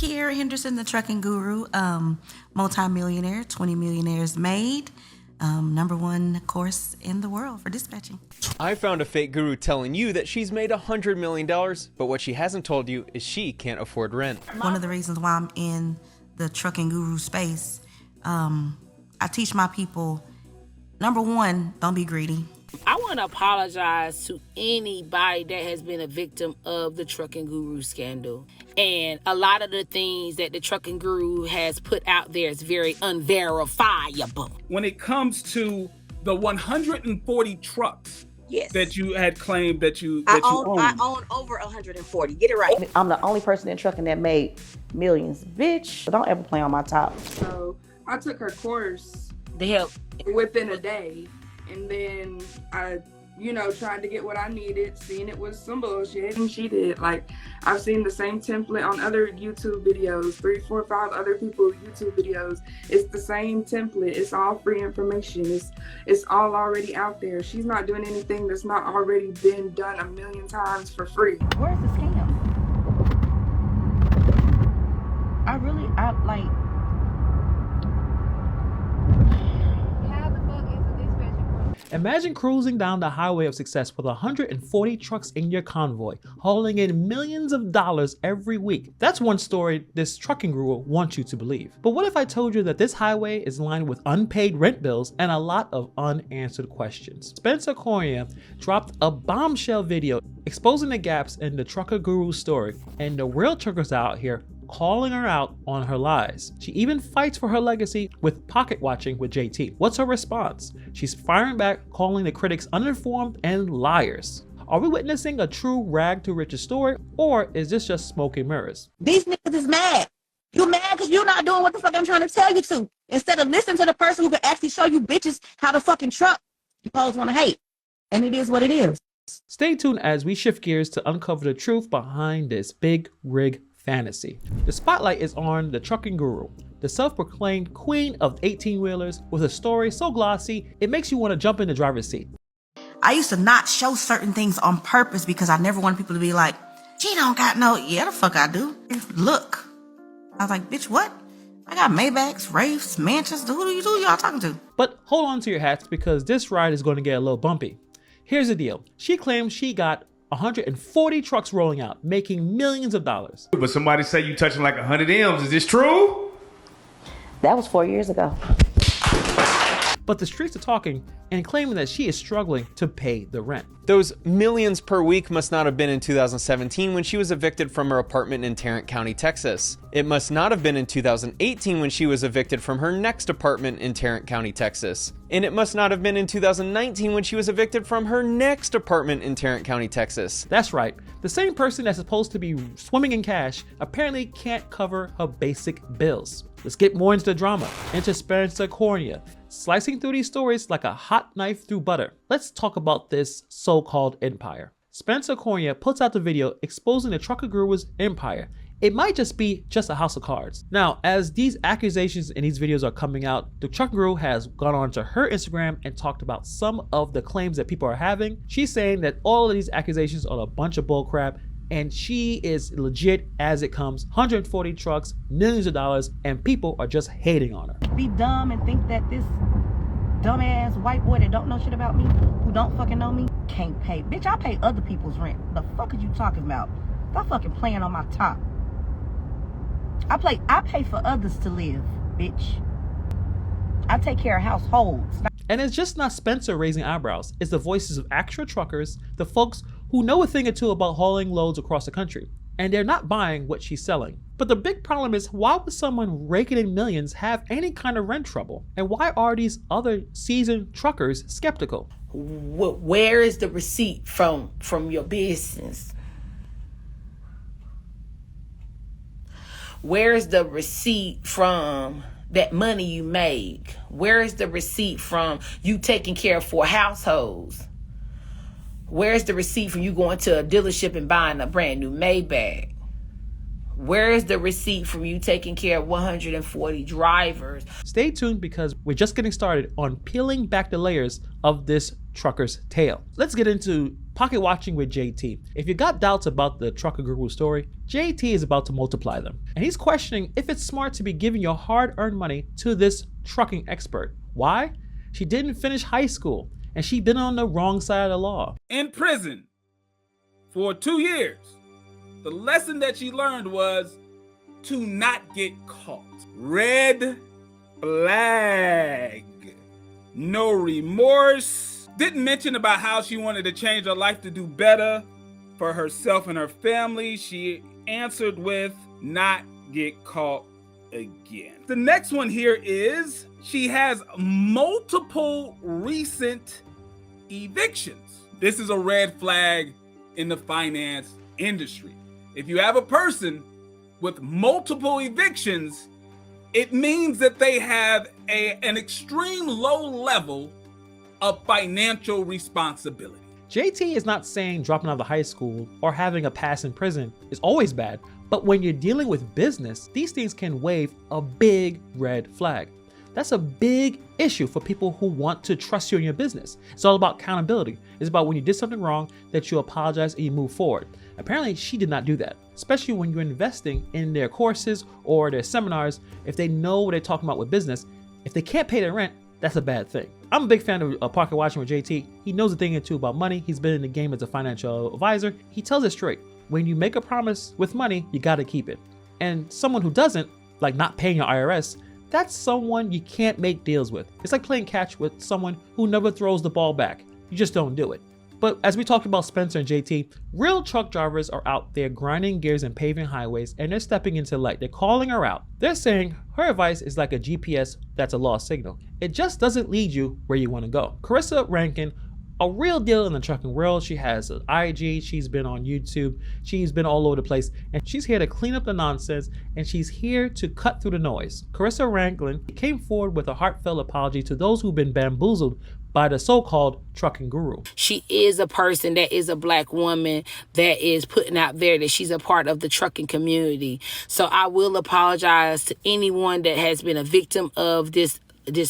Kiara Henderson, the trucking guru, multi-millionaire, 20 millionaires made, #1 course in the world for dispatching. I found a fake guru telling you that she's made $100 million, but what she hasn't told you is she can't afford rent. One of the reasons why I'm in the trucking guru space, I teach my people, #1, don't be greedy. I want to apologize to anybody that has been a victim of the trucking guru scandal. And a lot of the things that the trucking guru has put out there is very unverifiable. When it comes to the 140 trucks that you had claimed that you own. I own over 140. Get it right. I'm the only person in trucking that made millions. Bitch, don't ever play on my top. So I took her course To help. within a day. And then I, tried to get what I needed, seeing it was some bullshit. And she did. Like, I've seen the same template on other YouTube videos, 3, 4, 5 other people's YouTube videos. It's the same template. It's all free information. It's all already out there. She's not doing anything that's not already been done 1,000,000 times for free. Where's the scam? Imagine cruising down the highway of success with 140 trucks in your convoy, hauling in millions of dollars every week. That's one story this trucking guru wants you to believe. But what if I told you that this highway is lined with unpaid rent bills and a lot of unanswered questions? Spencer Cornia dropped a bombshell video exposing the gaps in the trucker guru's story, and the real truckers out here calling her out on her lies. She even fights for her legacy with pocket watching with JT. What's her response? She's firing back, calling the critics uninformed and liars. Are we witnessing a true rag to riches story, or is this just smoke and mirrors? These niggas is mad. You mad because you're not doing what the fuck I'm trying to tell you to. Instead of listening to the person who can actually show you bitches how to fucking truck, you always want to hate. And it is what it is. Stay tuned as we shift gears to uncover the truth behind this big rig fantasy. The spotlight is on the trucking guru, the self-proclaimed queen of 18-wheelers, with a story so glossy it makes you want to jump in the driver's seat. I used to not show certain things on purpose because I never wanted people to be like, she don't got no, yeah, the fuck I do. Look. I was like, bitch, what? I got Maybachs, Wraiths, Manchester, who y'all talking to? But hold on to your hats because this ride is going to get a little bumpy. Here's the deal. She claims she got 140 trucks rolling out, making millions of dollars. But somebody say you touching like 100 M's. Is this true? That was 4 years ago. But the streets are talking and claiming that she is struggling to pay the rent. Those millions per week must not have been in 2017 when she was evicted from her apartment in Tarrant County, Texas. It must not have been in 2018 when she was evicted from her next apartment in Tarrant County, Texas. And it must not have been in 2019 when she was evicted from her next apartment in Tarrant County, Texas. That's right. The same person that's supposed to be swimming in cash apparently can't cover her basic bills. Let's get more into the drama, into Spencer Cornia, slicing through these stories like a hot knife through butter. Let's talk about this so-called empire. Spencer Cornia puts out the video exposing the trucker guru's empire. It might just be a house of cards. Now, as these accusations in these videos are coming out, the trucker guru has gone on to her Instagram and talked about some of the claims that people are having. She's saying that all of these accusations are a bunch of bullcrap, and she is legit as it comes. 140 trucks, millions of dollars, and people are just hating on her. Be dumb and think that this dumbass white boy that don't know shit about me, who don't fucking know me, can't pay. Bitch, I pay other people's rent. The fuck are you talking about? Stop fucking playing on my top. I pay for others to live, bitch. I take care of households. And it's just not Spencer raising eyebrows. It's the voices of actual truckers, the folks who know a thing or two about hauling loads across the country. And they're not buying what she's selling. But the big problem is, why would someone raking in millions have any kind of rent trouble? And why are these other seasoned truckers skeptical? Where is the receipt from your business? Where is the receipt from that money you make? Where is the receipt from you taking care of 4 households? Where is the receipt from you going to a dealership and buying a brand new Maybach? Where is the receipt from you taking care of 140 drivers? Stay tuned because we're just getting started on peeling back the layers of this trucker's tale. Let's get into Pocket watching with JT. If you got doubts about the trucker guru story, JT is about to multiply them. And he's questioning if it's smart to be giving your hard-earned money to this trucking expert. Why? She didn't finish high school, and she'd been on the wrong side of the law. In prison for 2 years, the lesson that she learned was to not get caught. Red flag. No remorse. Didn't mention about how she wanted to change her life to do better for herself and her family. She answered with not get caught again. The next one here is she has multiple recent evictions. This is a red flag in the finance industry. If you have a person with multiple evictions, it means that they have an extreme low level of financial responsibility. JT is not saying dropping out of high school or having a pass in prison is always bad, but when you're dealing with business, these things can wave a big red flag. That's a big issue for people who want to trust you in your business. It's all about accountability. It's about when you did something wrong that you apologize and you move forward. Apparently, she did not do that, especially when you're investing in their courses or their seminars. If they know what they're talking about with business, if they can't pay their rent, that's a bad thing. I'm a big fan of Pocket Watching with JT. He knows a thing or two about money. He's been in the game as a financial advisor. He tells it straight. When you make a promise with money, you got to keep it. And someone who doesn't, like not paying your IRS, that's someone you can't make deals with. It's like playing catch with someone who never throws the ball back. You just don't do it. But as we talked about Spencer and JT, real truck drivers are out there grinding gears and paving highways, and they're stepping into light. They're calling her out. They're saying her advice is like a GPS that's a lost signal. It just doesn't lead you where you want to go. Carissa Rankin, a real deal in the trucking world. She has an IG, she's been on YouTube, she's been all over the place, and she's here to clean up the nonsense, and she's here to cut through the noise. Carissa Rankin came forward with a heartfelt apology to those who've been bamboozled by the so-called trucking guru. She is a person that is a black woman that is putting out there that she's a part of the trucking community. So I will apologize to anyone that has been a victim of this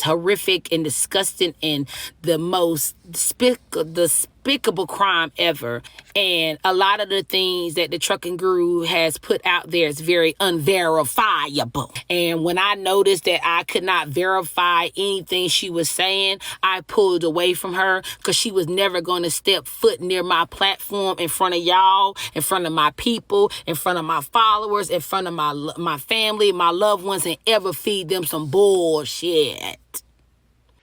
horrific and disgusting and the most despicable crime ever. And a lot of the things that the trucking guru has put out there is very unverifiable. And when I noticed that I could not verify anything she was saying, I pulled away from her because she was never going to step foot near my platform in front of y'all, in front of my people, in front of my followers, in front of my family, my loved ones, and ever feed them some bullshit.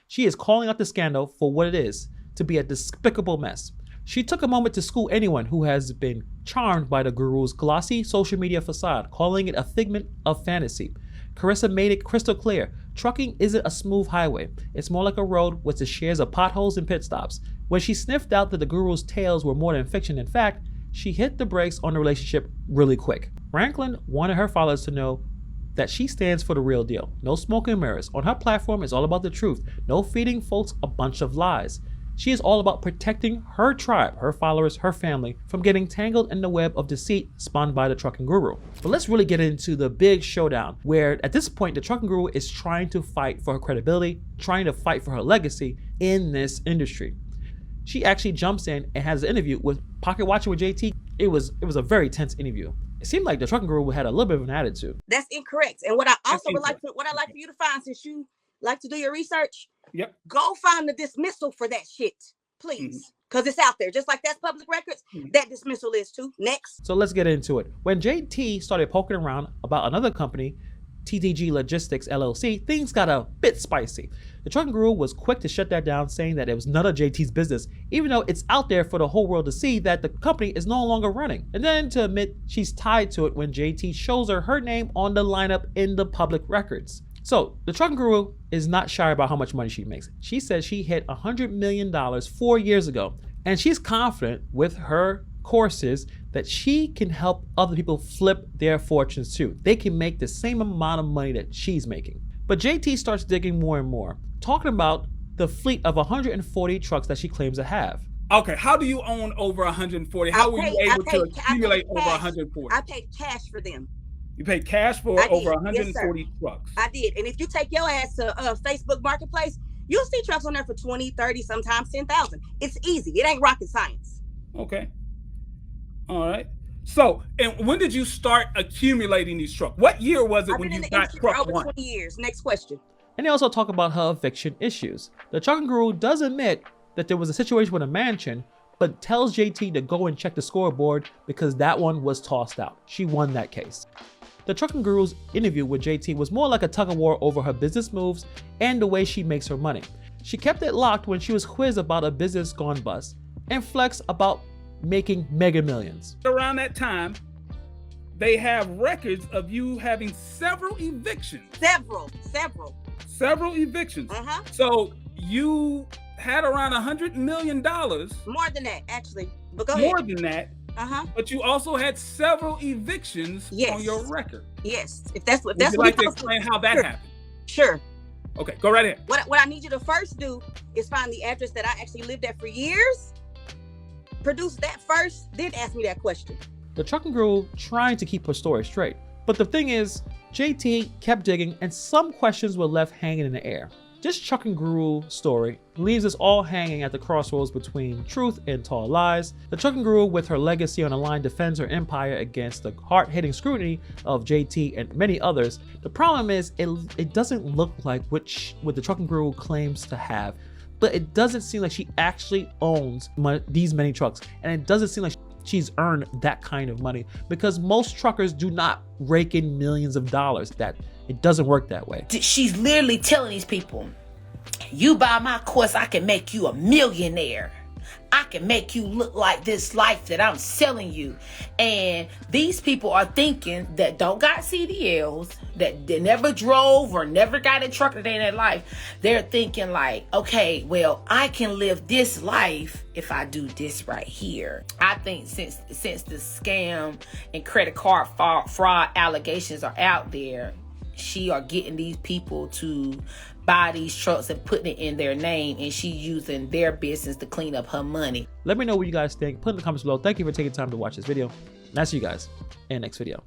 She is calling out the scandal for what it is, to be a despicable mess. She took a moment to school anyone who has been charmed by the guru's glossy social media facade, calling it a figment of fantasy. Carissa made it crystal clear, trucking isn't a smooth highway. It's more like a road with its shares of potholes and pit stops. When she sniffed out that the guru's tales were more than fiction, in fact, she hit the brakes on the relationship really quick. Rankin wanted her followers to know that she stands for the real deal. No smoke and mirrors. On her platform, it's all about the truth. No feeding folks a bunch of lies. She is all about protecting her tribe, her followers, her family from getting tangled in the web of deceit spun by the trucking guru. But let's really get into the big showdown, where at this point, the trucking guru is trying to fight for her credibility, trying to fight for her legacy in this industry. She actually jumps in and has an interview with Pocket Watching with JT. It was a very tense interview. It seemed like the trucking guru had a little bit of an attitude. That's incorrect. And what I also would like for you to find, since you like to do your research, go find the dismissal for that shit, please. Because it's out there. Just like that's public records, that dismissal is too. Next. So let's get into it. When JT started poking around about another company, TDG Logistics LLC, things got a bit spicy. The trucking guru was quick to shut that down, saying that it was none of JT's business, even though it's out there for the whole world to see that the company is no longer running. And then to admit she's tied to it when JT shows her name on the lineup in the public records. So the trucking guru is not shy about how much money she makes. She says she hit $100 million 4 years ago, and she's confident with her courses that she can help other people flip their fortunes too. They can make the same amount of money that she's making. But JT starts digging more and more, talking about the fleet of 140 trucks that she claims to have. Okay, how do you own over 140? How were you able to accumulate over 140? I paid cash for them. You paid cash for over 140 trucks. I did. And if you take your ass to Facebook Marketplace, you'll see trucks on there for 20, 30, sometimes 10,000. It's easy. It ain't rocket science. Okay. All right. So, and when did you start accumulating these trucks? What year was it when you got truck over one? 20 years. Next question. And they also talk about her eviction issues. The trucking guru does admit that there was a situation with a mansion, but tells JT to go and check the scoreboard because that one was tossed out. She won that case. The trucking guru's interview with JT was more like a tug of war over her business moves and the way she makes her money. She kept it locked when she was quizzed about a business gone bust and flexed about making mega millions. Around that time, they have records of you having several evictions. Several evictions. So you had around $100 million. More than that, actually. But go More ahead. than that. But you also had several evictions on your record. Yes. If that's what Would you like to explain how that happened? Sure. Okay, go right ahead. What I need you to first do is find the address that I actually lived at for years. Produce that first, then ask me that question. The trucking guru trying to keep her story straight. But the thing is, JT kept digging and some questions were left hanging in the air. This trucking guru story leaves us all hanging at the crossroads between truth and tall lies. The trucking guru, with her legacy on the line, defends her empire against the hard-hitting scrutiny of JT and many others. The problem is, it doesn't look like what the trucking guru claims to have. But it doesn't seem like she actually owns these many trucks. And it doesn't seem like she's earned that kind of money because most truckers do not rake in millions of dollars. That it doesn't work that way. She's literally telling these people, you buy my course, I can make you a millionaire. I can make you look like this life that I'm selling you. And these people are thinking that don't got CDLs, that they never drove or never got a truck a day in their life. They're thinking like, okay, well, I can live this life if I do this right here. I think since the scam and credit card fraud allegations are out there, she are getting these people to buy these trucks and putting it in their name, and she using their business to clean up her money. Let me know what you guys think. Put in the comments below. Thank you for taking time to watch this video. And I'll see you guys in the next video.